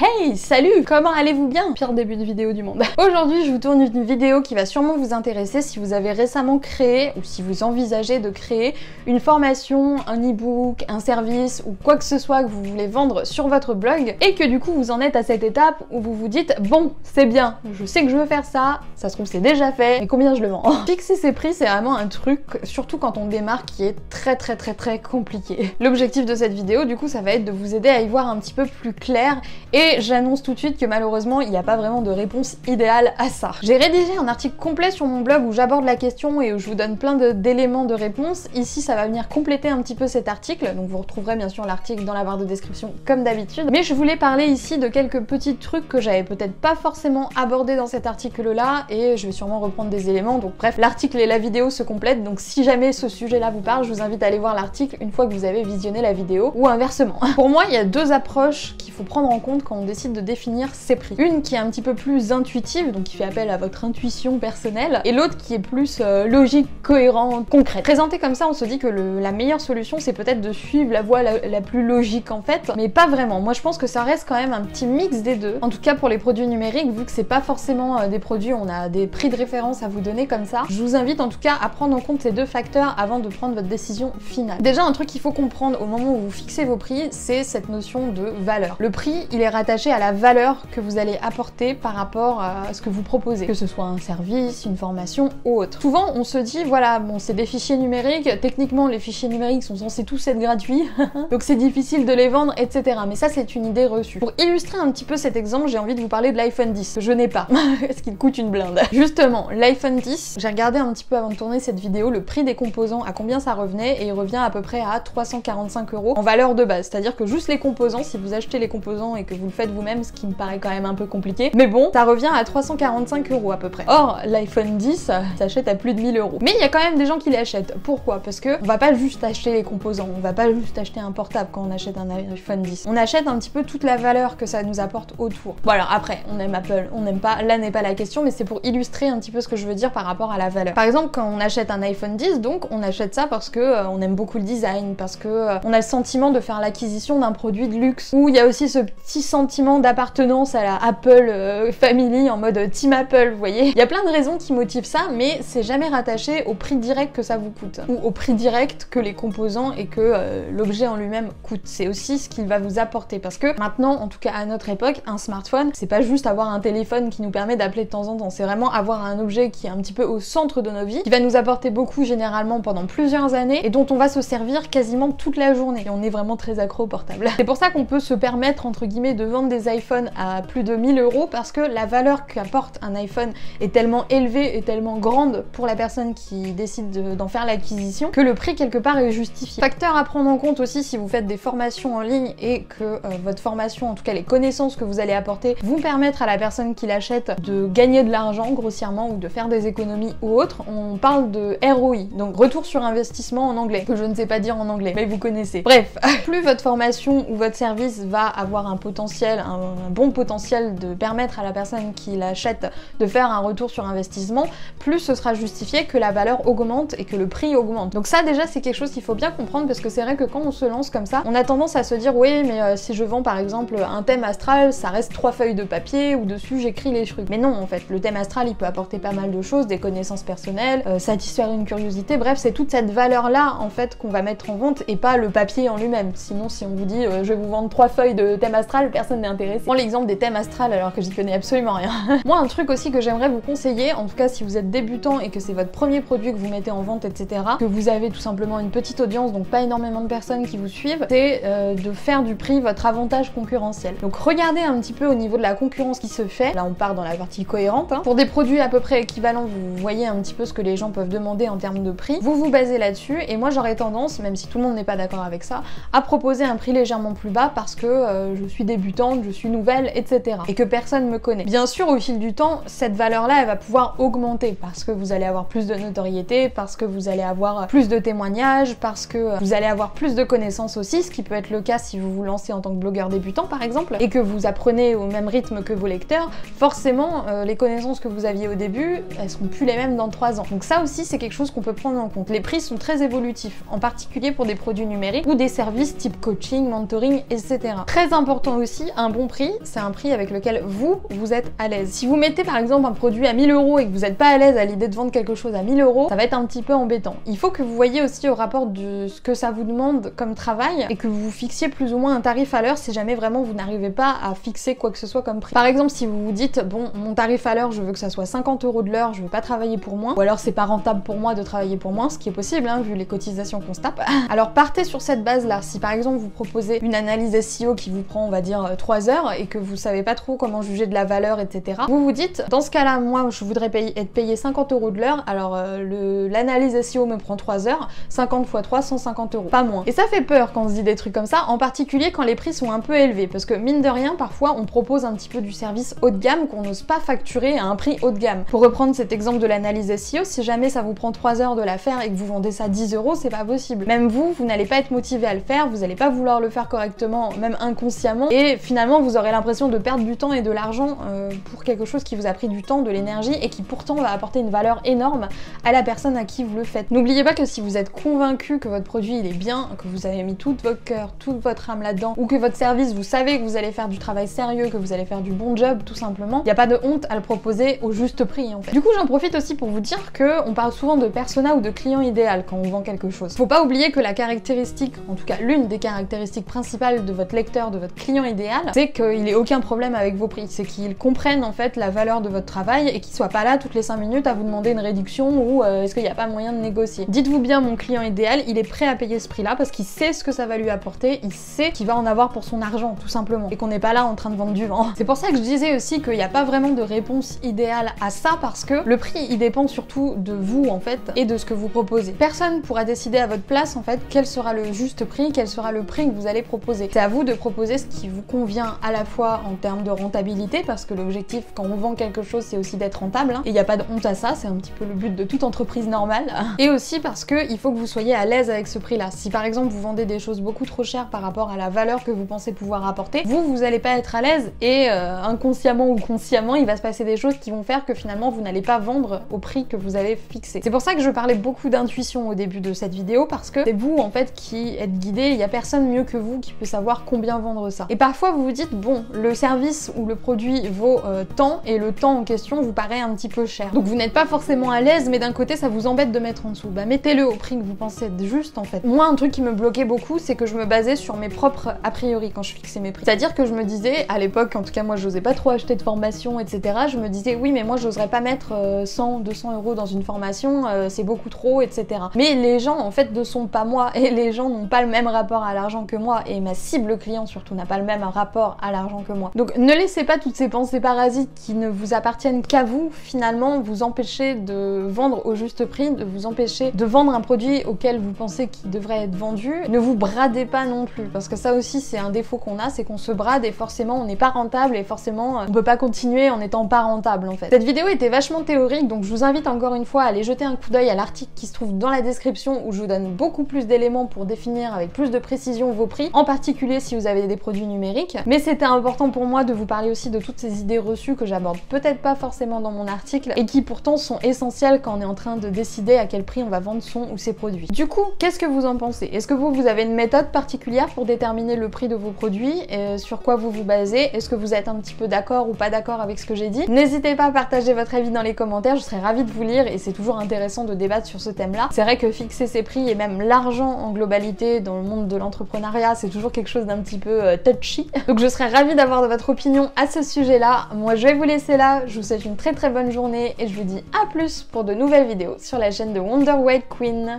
Hey, salut! Comment allez-vous bien? Pire début de vidéo du monde. Aujourd'hui, je vous tourne une vidéo qui va sûrement vous intéresser si vous avez récemment créé ou si vous envisagez de créer une formation, un e-book, un service ou quoi que ce soit que vous voulez vendre sur votre blog et que du coup vous en êtes à cette étape où vous vous dites bon, c'est bien, je sais que je veux faire ça se trouve c'est déjà fait, mais combien je le vends? Fixer ses prix, c'est vraiment un truc, surtout quand on démarre, qui est très compliqué. L'objectif de cette vidéo, du coup, ça va être de vous aider à y voir un petit peu plus clair. Et j'annonce tout de suite que malheureusement, il n'y a pas vraiment de réponse idéale à ça. J'ai rédigé un article complet sur mon blog où j'aborde la question et où je vous donne plein d'éléments de réponse. Ici, ça va venir compléter un petit peu cet article, donc vous retrouverez bien sûr l'article dans la barre de description comme d'habitude. Mais je voulais parler ici de quelques petits trucs que j'avais peut-être pas forcément abordés dans cet article-là, et je vais sûrement reprendre des éléments. Donc bref, l'article et la vidéo se complètent, donc si jamais ce sujet-là vous parle, je vous invite à aller voir l'article une fois que vous avez visionné la vidéo, ou inversement. Pour moi, il y a deux approches qu'il faut prendre en compte quand on décide de définir ses prix. Une qui est un petit peu plus intuitive, donc qui fait appel à votre intuition personnelle, et l'autre qui est plus logique, cohérente, concrète. Présenté comme ça, on se dit que la meilleure solution, c'est peut-être de suivre la voie la plus logique en fait, mais pas vraiment. Moi, je pense que ça reste quand même un petit mix des deux. En tout cas, pour les produits numériques, vu que c'est pas forcément des produits, on a des prix de référence à vous donner comme ça, je vous invite en tout cas à prendre en compte ces deux facteurs avant de prendre votre décision finale. Déjà, un truc qu'il faut comprendre au moment où vous fixez vos prix, c'est cette notion de valeur. Le prix, il est rattaché à la valeur que vous allez apporter par rapport à ce que vous proposez, que ce soit un service, une formation ou autre. Souvent, on se dit, voilà, bon, c'est des fichiers numériques, techniquement, les fichiers numériques sont censés tous être gratuits, donc c'est difficile de les vendre, etc. Mais ça, c'est une idée reçue. Pour illustrer un petit peu cet exemple, j'ai envie de vous parler de l'iPhone 10, que je n'ai pas, parce qu'il coûte une blinde. Justement, l'iPhone 10, j'ai regardé un petit peu avant de tourner cette vidéo le prix des composants, à combien ça revenait, et il revient à peu près à 345 € en valeur de base. C'est-à-dire que juste les composants, si vous achetez les composants et que vous le faites vous-même, ce qui me paraît quand même un peu compliqué, mais bon, ça revient à 345 € à peu près. Or, l'iPhone 10 s'achète à plus de 1000 €. Mais il y a quand même des gens qui l'achètent. Pourquoi? Parce que on va pas juste acheter les composants, on va pas juste acheter un portable quand on achète un iPhone 10. On achète un petit peu toute la valeur que ça nous apporte autour. Voilà, après, on aime Apple, on n'aime pas, là n'est pas la question, mais c'est pour illustrer un petit peu ce que je veux dire par rapport à la valeur. Par exemple, quand on achète un iPhone 10, donc on achète ça parce que on aime beaucoup le design, parce que on a le sentiment de faire l'acquisition d'un produit de luxe, ou il y a aussi ce petit sentiment d'appartenance à la Apple Family en mode Team Apple, vous voyez. Il y a plein de raisons qui motivent ça, mais c'est jamais rattaché au prix direct que ça vous coûte, ou au prix direct que les composants et que l'objet en lui-même coûte. C'est aussi ce qu'il va vous apporter, parce que maintenant, en tout cas à notre époque, un smartphone, c'est pas juste avoir un téléphone qui nous permet d'appeler de temps en temps, c'est vraiment avoir un objet qui est un petit peu au centre de nos vies, qui va nous apporter beaucoup généralement pendant plusieurs années et dont on va se servir quasiment toute la journée. Et on est vraiment très accro au portable. C'est pour ça qu'on peut se permettre, entre guillemets, de vendre des iPhones à plus de 1000 €, parce que la valeur qu'apporte un iPhone est tellement élevée et tellement grande pour la personne qui décide d'en faire l'acquisition que le prix quelque part est justifié. Facteur à prendre en compte aussi si vous faites des formations en ligne et que votre formation, en tout cas les connaissances que vous allez apporter, vont permettre à la personne qui l'achète de gagner de l'argent grossièrement ou de faire des économies ou autre. On parle de ROI, donc retour sur investissement en anglais, que je ne sais pas dire en anglais, mais vous connaissez. Bref, plus votre formation ou votre service va avoir un potentiel, un bon potentiel de permettre à la personne qui l'achète de faire un retour sur investissement, plus ce sera justifié que la valeur augmente et que le prix augmente. Donc ça déjà c'est quelque chose qu'il faut bien comprendre, parce que c'est vrai que quand on se lance comme ça, on a tendance à se dire oui mais si je vends par exemple un thème astral, ça reste 3 feuilles de papier où dessus j'écris les trucs. Mais non, en fait, le thème astral il peut apporter pas mal de choses, des connaissances personnelles, satisfaire une curiosité, bref c'est toute cette valeur là en fait qu'on va mettre en vente et pas le papier en lui-même. Sinon si on vous dit je vais vous vendre 3 feuilles de thème astral, personne n'est intéressé. Prends l'exemple des thèmes astral alors que j'y connais absolument rien. Moi un truc aussi que j'aimerais vous conseiller, en tout cas si vous êtes débutant et que c'est votre premier produit que vous mettez en vente, etc., que vous avez tout simplement une petite audience, donc pas énormément de personnes qui vous suivent, c'est de faire du prix votre avantage concurrentiel. Donc regardez un petit peu au niveau de la concurrence qui se fait, là on part dans la partie cohérente, hein. Pour des produits à peu près équivalents, vous voyez un petit peu ce que les gens peuvent demander en termes de prix, vous vous basez là-dessus, et moi j'aurais tendance, même si tout le monde n'est pas d'accord avec ça, à proposer un prix légèrement plus bas parce que je suis débutante, je suis nouvelle, etc. et que personne me connaît. Bien sûr, au fil du temps, cette valeur-là, elle va pouvoir augmenter parce que vous allez avoir plus de notoriété, parce que vous allez avoir plus de témoignages, parce que vous allez avoir plus de connaissances aussi, ce qui peut être le cas si vous vous lancez en tant que blogueur débutant par exemple, et que vous apprenez au même rythme que vos lecteurs, forcément les connaissances que vous aviez au début, elles seront plus les mêmes dans 3 ans. Donc ça aussi c'est quelque chose qu'on peut prendre en compte. Les prix sont très évolutifs, en particulier pour des produits numériques ou des services type coaching, mentoring, etc. Très important aussi, un bon prix, c'est un prix avec lequel vous êtes à l'aise. Si vous mettez par exemple un produit à 1000 € et que vous n'êtes pas à l'aise à l'idée de vendre quelque chose à 1000 €, ça va être un petit peu embêtant. Il faut que vous voyez aussi au rapport de ce que ça vous demande comme travail et que vous fixiez plus ou moins un tarif à l'heure si jamais vraiment vous n'arrivez pas à fixer quoi que ce soit comme prix. Par exemple, si vous vous dites, bon, mon tarif à l'heure, je veux que ça soit 50 € de l'heure, je veux pas travailler pour moins, ou alors c'est pas rentable pour moi de travailler pour moins, ce qui est possible, hein, vu les cotisations qu'on se tape. Alors partez sur cette base-là. Si par exemple vous proposez une analyse SEO qui vous prend, on va dire, 3 heures et que vous savez pas trop comment juger de la valeur, etc., vous vous dites, dans ce cas-là, moi, je voudrais être payé 50 € de l'heure, alors l'analyse SEO me prend 3 heures, 50 x 3, 150 €, pas moins. Et ça fait peur quand on se dit des trucs comme ça, en particulier quand les prix sont un peu élevés, parce que mine de rien, parfois, on propose un petit peu du service haut de gamme qu'on n'ose pas facturer à un prix haut de gamme. Pour reprendre cet exemple de l'analyse SEO, si jamais ça vous prend 3 heures de la faire et que vous vendez ça 10 €, c'est pas possible. Même vous n'allez pas être motivé à le faire, vous allez pas vouloir le faire correctement, même inconsciemment, et finalement vous aurez l'impression de perdre du temps et de l'argent pour quelque chose qui vous a pris du temps, de l'énergie, et qui pourtant va apporter une valeur énorme à la personne à qui vous le faites. N'oubliez pas que si vous êtes convaincu que votre produit il est bien, que vous avez mis tout votre cœur, toute votre âme là-dedans, ou que votre service, vous savez que vous allez faire du travail sérieux, que vous allez faire du bon job tout simplement, il n'y a pas de honte à le proposer au juste prix en fait. Du coup j'en profite aussi pour vous dire que on parle souvent de persona ou de client idéal quand on vend quelque chose. Faut pas oublier que la caractéristique, en tout cas l'une des caractéristiques principales de votre lecteur, de votre client idéal, c'est qu'il ait aucun problème avec vos prix, c'est qu'il comprenne en fait la valeur de votre travail et qu'il soit pas là toutes les 5 minutes à vous demander une réduction ou est-ce qu'il n'y a pas moyen de négocier. Dites-vous bien, mon client idéal, il est prêt à payer ce prix-là parce qu'il sait ce que ça va lui apporter, il sait qu'il va en avoir pour son argent tout simplement et qu'on n'est pas là en train de vendre du vent. C'est pour ça que je disais aussi qu'il n'y a pas vraiment de réponse idéale à ça parce que le prix il dépend surtout de vous en fait et de ce que vous proposez. Personne pourra décider à votre place en fait quel sera le juste prix, quel sera le prix que vous allez proposer. C'est à vous de proposer ce qui vous convient à la fois en termes de rentabilité parce que l'objectif quand on vend quelque chose c'est aussi d'être rentable hein, et il n'y a pas de honte à ça, c'est un petit peu le but de toute entreprise normale. Et aussi parce que il faut que vous soyez à l'aise avec ce prix-là. Si par exemple vous vendez des choses beaucoup trop chères par rapport à la valeur que vous pensez pouvoir apporter, vous allez pas être à l'aise et inconsciemment ou consciemment il va se passer des choses qui vont faire que finalement vous n'allez pas vendre au prix que vous avez fixé. C'est pour ça que je parlais beaucoup d'intuition au début de cette vidéo parce que c'est vous en fait qui êtes guidé, il y a personne mieux que vous qui peut savoir combien vendre ça. Et parfois vous vous dites bon le service ou le produit vaut tant et le temps en question vous paraît un petit peu cher. Donc vous n'êtes pas forcément à l'aise mais d'un côté ça vous embête de mettre en dessous. Bah mettez-le au prix que vous pensez être juste en fait. Moi un truc qui me bloquait beaucoup c'est que je me basais sur mes propres a priori quand je fixais mes prix. C'est-à-dire que je me disais à l'époque, en tout cas moi j'osais pas trop acheter de formation etc. Je me disais oui mais moi j'oserais pas mettre 100, 200 € dans une formation, c'est beaucoup trop etc. Mais les gens en fait ne sont pas moi et les gens n'ont pas le même rapport à l'argent que moi et ma cible client surtout n'a pas le même rapport à l'argent que moi. Donc ne laissez pas toutes ces pensées parasites qui ne vous appartiennent qu'à vous finalement vous empêcher de vendre au juste prix, de vous empêcher de vendre un produit auquel vous pensez qu'il devrait être vendu. Ne vous bradez pas non plus parce que ça aussi c'est un défaut qu'on a, c'est qu'on se brade et forcément on n'est pas rentable et forcément on peut pas continuer en n'étant pas rentable en fait. Cette vidéo était vachement théorique donc je vous invite encore une fois à aller jeter un coup d'œil à l'article qui se trouve dans la description où je vous donne beaucoup plus d'éléments pour définir avec plus de précision vos prix, en particulier si vous avez des produits numériques. Mais c'était important pour moi de vous parler aussi de toutes ces idées reçues que j'aborde peut-être pas forcément dans mon article et qui pourtant sont essentielles quand on est en train de décider à quel prix on va vendre son ou ses produits. Du coup, qu'est-ce que vous en pensez? Est-ce que vous avez une méthode particulière pour déterminer le prix de vos produits? Sur quoi vous vous basez? Est-ce que vous êtes un petit peu d'accord ou pas d'accord avec ce que j'ai dit? N'hésitez pas à partager votre avis dans les commentaires, je serais ravie de vous lire et c'est toujours intéressant de débattre sur ce thème-là. C'est vrai que fixer ses prix et même l'argent en globalité dans le monde de l'entrepreneuriat, c'est toujours quelque chose d'un petit peu touchy. Donc je serais ravie d'avoir votre opinion à ce sujet-là. Moi je vais vous laisser là, je vous souhaite une très bonne journée et je vous dis à plus pour de nouvelles vidéos sur la chaîne de Wonder Weight Queen.